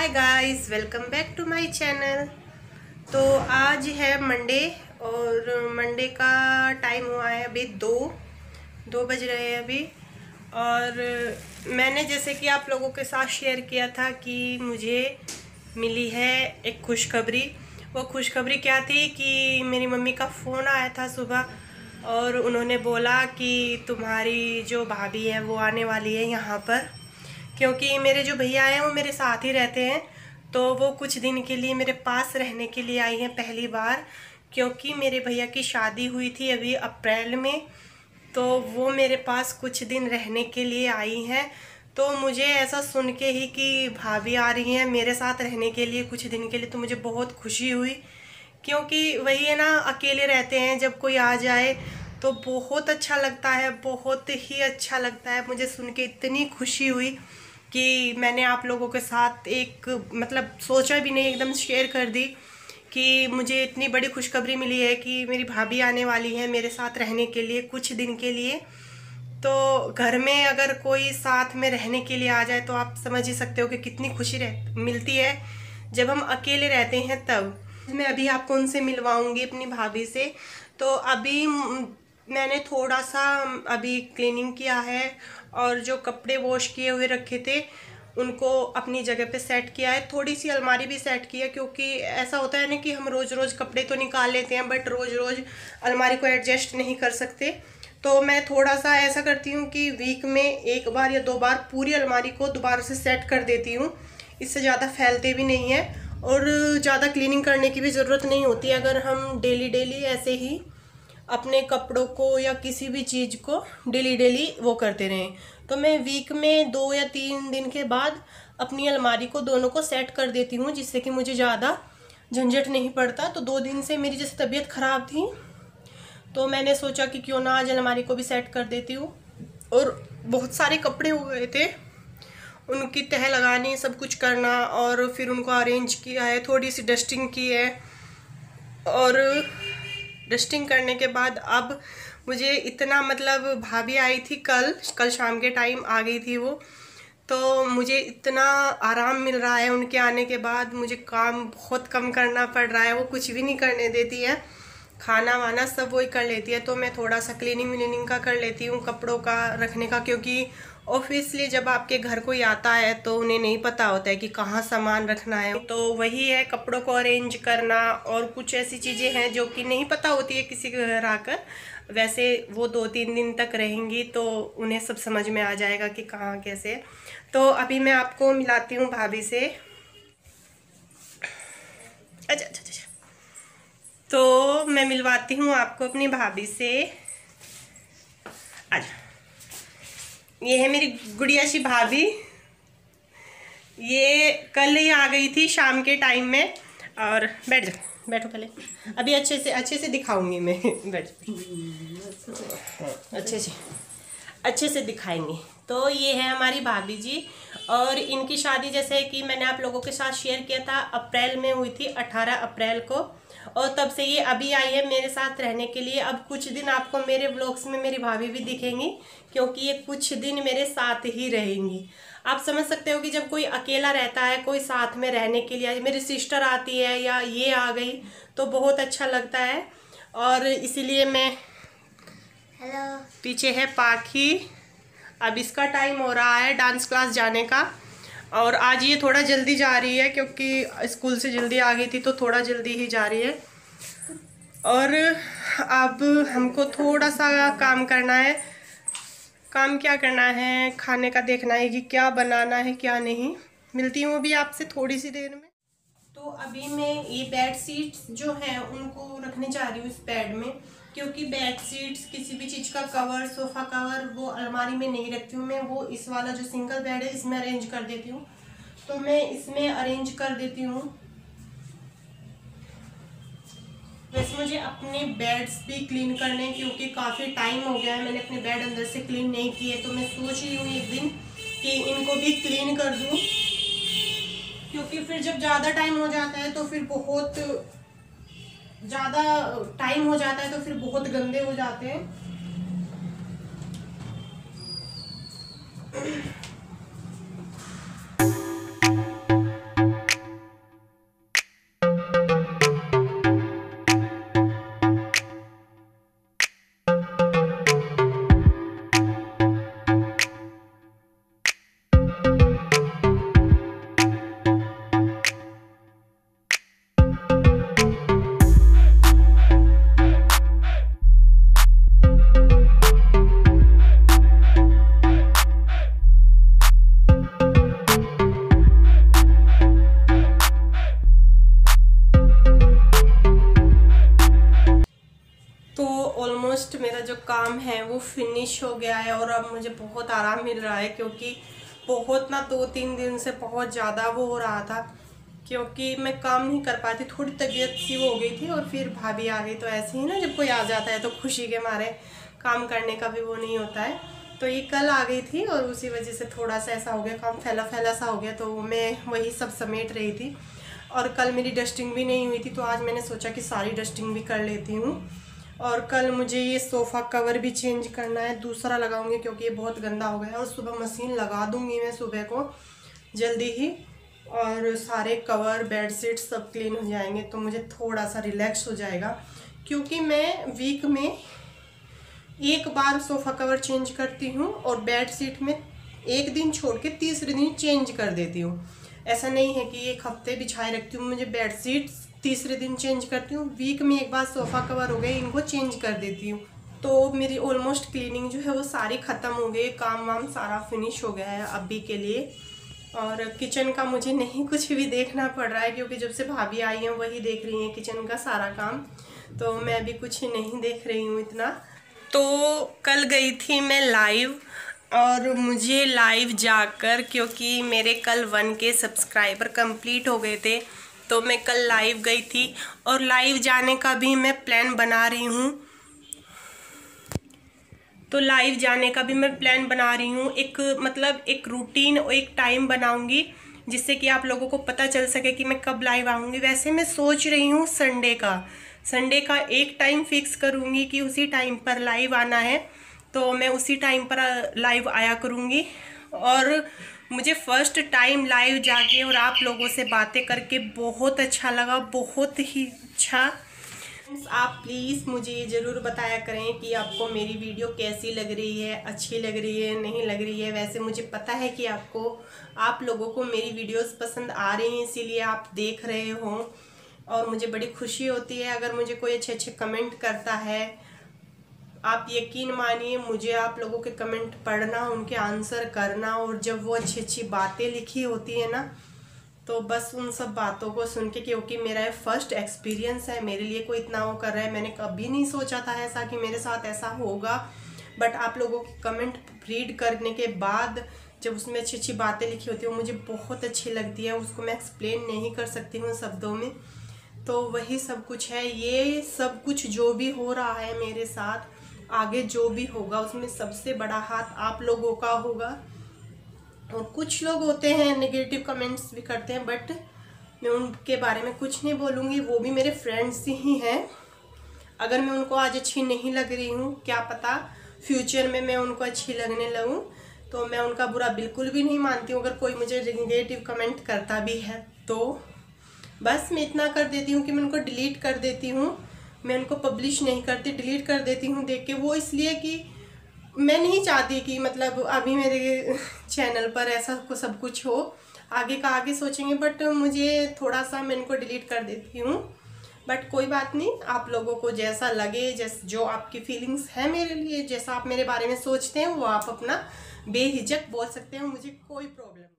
Hi guys, welcome back to my channel. तो आज है मंडे और मंडे का टाइम हुआ है अभी दो बज रहे हैं अभी। और मैंने जैसे कि आप लोगों के साथ शेयर किया था कि मुझे मिली है एक खुशखबरी। वो खुशखबरी क्या थी कि मेरी मम्मी का फ़ोन आया था सुबह और उन्होंने बोला कि तुम्हारी जो भाभी है वो आने वाली है यहाँ पर, क्योंकि मेरे जो भैया हैं वो मेरे साथ ही रहते हैं। तो वो कुछ दिन के लिए मेरे पास रहने के लिए आई हैं पहली बार, क्योंकि मेरे भैया की शादी हुई थी अभी अप्रैल में। तो वो मेरे पास कुछ दिन रहने के लिए आई हैं। तो मुझे ऐसा सुन के ही कि भाभी आ रही हैं मेरे साथ रहने के लिए कुछ दिन के लिए, तो मुझे बहुत खुशी हुई। क्योंकि वही है ना, अकेले रहते हैं, जब कोई आ जाए तो बहुत अच्छा लगता है, बहुत ही अच्छा लगता है। मुझे सुन के इतनी खुशी हुई कि मैंने आप लोगों के साथ एक मतलब सोचा भी नहीं, एकदम शेयर कर दी कि मुझे इतनी बड़ी खुशखबरी मिली है कि मेरी भाभी आने वाली है मेरे साथ रहने के लिए कुछ दिन के लिए। तो घर में अगर कोई साथ में रहने के लिए आ जाए तो आप समझ ही सकते हो कि कितनी खुशी मिलती है जब हम अकेले रहते हैं तब। मैं अभी आपको उनसे मिलवाऊंगी, अपनी भाभी से। तो अभी मैंने थोड़ा सा अभी क्लीनिंग किया है और जो कपड़े वॉश किए हुए रखे थे उनको अपनी जगह पे सेट किया है। थोड़ी सी अलमारी भी सेट की है, क्योंकि ऐसा होता है ना कि हम रोज़ रोज़ कपड़े तो निकाल लेते हैं बट रोज़ रोज़ अलमारी को एडजस्ट नहीं कर सकते। तो मैं थोड़ा सा ऐसा करती हूँ कि वीक में एक बार या दो बार पूरी अलमारी को दोबारा से सेट कर देती हूँ। इससे ज़्यादा फैलते भी नहीं है और ज़्यादा क्लीनिंग करने की भी ज़रूरत नहीं होती अगर हम डेली डेली ऐसे ही अपने कपड़ों को या किसी भी चीज़ को डेली डेली वो करते रहें। तो मैं वीक में 2 या 3 दिन के बाद अपनी अलमारी को दोनों को सेट कर देती हूँ, जिससे कि मुझे ज़्यादा झंझट नहीं पड़ता। तो 2 दिन से मेरी जैसे तबीयत ख़राब थी तो मैंने सोचा कि क्यों ना आज अलमारी को भी सेट कर देती हूँ। और बहुत सारे कपड़े हो गए थे, उनकी तह लगानी, सब कुछ करना और फिर उनको अरेंज किया है, थोड़ी सी डस्टिंग की है। और डस्टिंग करने के बाद अब मुझे इतना मतलब भाभी आई थी कल शाम के टाइम आ गई थी वो, तो मुझे इतना आराम मिल रहा है उनके आने के बाद। मुझे काम बहुत कम करना पड़ रहा है, वो कुछ भी नहीं करने देती है, खाना वाना सब वही कर लेती है। तो मैं थोड़ा सा क्लीनिंग विलीनिंग का कर लेती हूँ, कपड़ों का रखने का, क्योंकि ऑब्वियसली जब आपके घर कोई आता है तो उन्हें नहीं पता होता है कि कहाँ सामान रखना है। तो वही है, कपड़ों को अरेंज करना और कुछ ऐसी चीज़ें हैं जो कि नहीं पता होती है किसी के घर आकर। वैसे वो 2-3 दिन तक रहेंगी तो उन्हें सब समझ में आ जाएगा कि कहाँ कैसे। तो अभी मैं आपको मिलाती हूँ भाभी से। अच्छा अच्छा अच्छा, तो मैं मिलवाती हूँ आपको अपनी भाभी से। अच्छा, ये है मेरी गुड़िया सी भाभी। ये कल ही आ गई थी शाम के टाइम में। और बैठ जाओ, बैठो पहले, अभी अच्छे से दिखाऊंगी मैं। बैठ, अच्छे से दिखाएंगे। तो ये है हमारी भाभी जी। और इनकी शादी जैसे कि मैंने आप लोगों के साथ शेयर किया था अप्रैल में हुई थी, 18 अप्रैल को। और तब से ये अभी आई है मेरे साथ रहने के लिए। अब कुछ दिन आपको मेरे व्लॉग्स में मेरी भाभी भी दिखेंगी, क्योंकि ये कुछ दिन मेरे साथ ही रहेंगी। आप समझ सकते हो कि जब कोई अकेला रहता है, कोई साथ में रहने के लिए, मेरी सिस्टर आती है या ये आ गई तो बहुत अच्छा लगता है। और इसीलिए मैं, हेलो, पीछे है पाखी। अब इसका टाइम हो रहा है डांस क्लास जाने का और आज ये थोड़ा जल्दी जा रही है, क्योंकि स्कूल से जल्दी आ गई थी तो थोड़ा जल्दी ही जा रही है। और अब हमको थोड़ा सा काम करना है। काम क्या करना है, खाने का देखना है कि क्या बनाना है क्या नहीं। मिलती हूँ अभी आपसे थोड़ी सी देर में। तो अभी मैं ये बेड शीट्स जो हैं उनको रखने जा रही हूँ इस बेड में, क्योंकि बेड शीट्स किसी भी चीज़ का कवर, सोफ़ा कवर वो अलमारी में नहीं रखती हूँ मैं। वो इस वाला जो सिंगल बेड है इसमें अरेंज कर देती हूँ। तो मैं इसमें अरेंज कर देती हूँ। वैसे मुझे अपने बेड्स भी क्लीन करने हैं, क्योंकि काफ़ी टाइम हो गया है मैंने अपने बेड अंदर से क्लीन नहीं किए। तो मैं सोच रही हूँ एक दिन कि इनको भी क्लीन कर दूँ, क्योंकि फिर जब ज़्यादा टाइम हो जाता है तो फिर बहुत ज़्यादा टाइम हो जाता है तो फिर बहुत गंदे हो जाते हैं। काम है वो फिनिश हो गया है और अब मुझे बहुत आराम मिल रहा है, क्योंकि बहुत ना 2-3 दिन से बहुत ज़्यादा वो हो रहा था, क्योंकि मैं काम नहीं कर पाती, थोड़ी तबीयत सी वो हो गई थी। और फिर भाभी आ गई, तो ऐसे ही ना जब कोई आ जाता है तो खुशी के मारे काम करने का भी वो नहीं होता है। तो ये कल आ गई थी और उसी वजह से थोड़ा सा ऐसा हो गया, काम फैला फैला सा हो गया, तो मैं वही सब समेट रही थी। और कल मेरी डस्टिंग भी नहीं हुई थी, तो आज मैंने सोचा कि सारी डस्टिंग भी कर लेती हूँ। और कल मुझे ये सोफ़ा कवर भी चेंज करना है, दूसरा लगाऊंगी क्योंकि ये बहुत गंदा हो गया है। और सुबह मशीन लगा दूंगी मैं सुबह को जल्दी ही, और सारे कवर बेडशीट सब क्लीन हो जाएंगे, तो मुझे थोड़ा सा रिलैक्स हो जाएगा। क्योंकि मैं वीक में एक बार सोफ़ा कवर चेंज करती हूँ और बेडशीट में एक दिन छोड़ के तीसरे दिन चेंज कर देती हूँ। ऐसा नहीं है कि एक हफ्ते बिछाए रखती हूँ, मुझे बेडशीट तीसरे दिन चेंज करती हूँ। वीक में एक बार सोफ़ा कवर हो गए, इनको चेंज कर देती हूँ। तो मेरी ऑलमोस्ट क्लीनिंग जो है वो सारी ख़त्म हो गई, काम वाम सारा फिनिश हो गया है अभी के लिए। और किचन का मुझे नहीं कुछ भी देखना पड़ रहा है, क्योंकि जब से भाभी आई हैं वही देख रही हैं किचन का सारा काम, तो मैं अभी कुछ नहीं देख रही हूँ इतना। तो कल गई थी मैं लाइव, और मुझे लाइव जाकर, क्योंकि मेरे कल 1K सब्सक्राइबर कंप्लीट हो गए थे, तो मैं कल लाइव गई थी। और लाइव जाने का भी मैं प्लान बना रही हूँ, तो लाइव जाने का भी मैं प्लान बना रही हूँ। एक रूटीन और एक टाइम बनाऊँगी, जिससे कि आप लोगों को पता चल सके कि मैं कब लाइव आऊँगी। वैसे मैं सोच रही हूँ संडे का एक टाइम फिक्स करूँगी कि उसी टाइम पर लाइव आना है, तो मैं उसी टाइम पर लाइव आया करूँगी। और मुझे फर्स्ट टाइम लाइव जाके और आप लोगों से बातें करके बहुत अच्छा लगा, बहुत ही अच्छा। आप प्लीज़ मुझे ये ज़रूर बताया करें कि आपको मेरी वीडियो कैसी लग रही है, अच्छी लग रही है, नहीं लग रही है। वैसे मुझे पता है कि आप लोगों को मेरी वीडियोस पसंद आ रही हैं, इसीलिए आप देख रहे हो, और मुझे बड़ी खुशी होती है अगर मुझे कोई अच्छे अच्छे कमेंट करता है। आप यकीन मानिए, मुझे आप लोगों के कमेंट पढ़ना, उनके आंसर करना, और जब वो अच्छी अच्छी बातें लिखी होती है ना, तो बस उन सब बातों को सुन के, क्योंकि मेरा ये फर्स्ट एक्सपीरियंस है, मेरे लिए कोई इतना वो कर रहा है, मैंने कभी नहीं सोचा था ऐसा कि मेरे साथ ऐसा होगा। बट आप लोगों के कमेंट रीड करने के बाद जब उसमें अच्छी अच्छी बातें लिखी होती है, वो मुझे बहुत अच्छी लगती है, उसको मैं एक्सप्लेन नहीं कर सकती हूँ शब्दों में। तो वही सब कुछ है, ये सब कुछ जो भी हो रहा है मेरे साथ, आगे जो भी होगा उसमें सबसे बड़ा हाथ आप लोगों का होगा। और कुछ लोग होते हैं नेगेटिव कमेंट्स भी करते हैं, बट मैं उनके बारे में कुछ नहीं बोलूँगी, वो भी मेरे फ्रेंड्स ही हैं। अगर मैं उनको आज अच्छी नहीं लग रही हूँ, क्या पता फ्यूचर में मैं उनको अच्छी लगने लगूँ, तो मैं उनका बुरा बिल्कुल भी नहीं मानती हूँ। अगर कोई मुझे नेगेटिव कमेंट करता भी है तो बस मैं इतना कर देती हूँ कि मैं उनको डिलीट कर देती हूँ, मैं उनको पब्लिश नहीं करती, डिलीट कर देती हूँ देख के। वो इसलिए कि मैं नहीं चाहती कि मतलब अभी मेरे चैनल पर ऐसा सब कुछ हो, आगे का आगे सोचेंगे, बट मुझे थोड़ा सा मैं इनको डिलीट कर देती हूँ। बट कोई बात नहीं, आप लोगों को जैसा लगे, जो आपकी फीलिंग्स है मेरे लिए, जैसा आप मेरे बारे में सोचते हैं, वो आप अपना बेहिचक बोल सकते हैं, मुझे कोई प्रॉब्लम नहीं।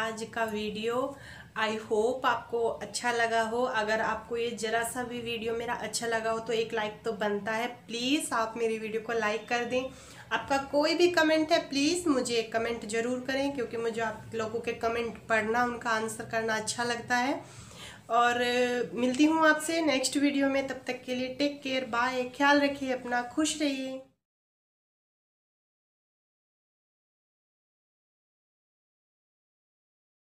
आज का वीडियो। आई होप आपको अच्छा लगा हो। अगर आपको ये ज़रा सा भी वीडियो मेरा अच्छा लगा हो तो एक लाइक तो बनता है। प्लीज़ आप मेरी वीडियो को लाइक कर दें। आपका कोई भी कमेंट है प्लीज़ मुझे एक कमेंट ज़रूर करें, क्योंकि मुझे आप लोगों के कमेंट पढ़ना, उनका आंसर करना अच्छा लगता है। और मिलती हूँ आपसे नेक्स्ट वीडियो में। तब तक के लिए टेक केयर, बाय, ख्याल रखिए अपना, खुश रहिए।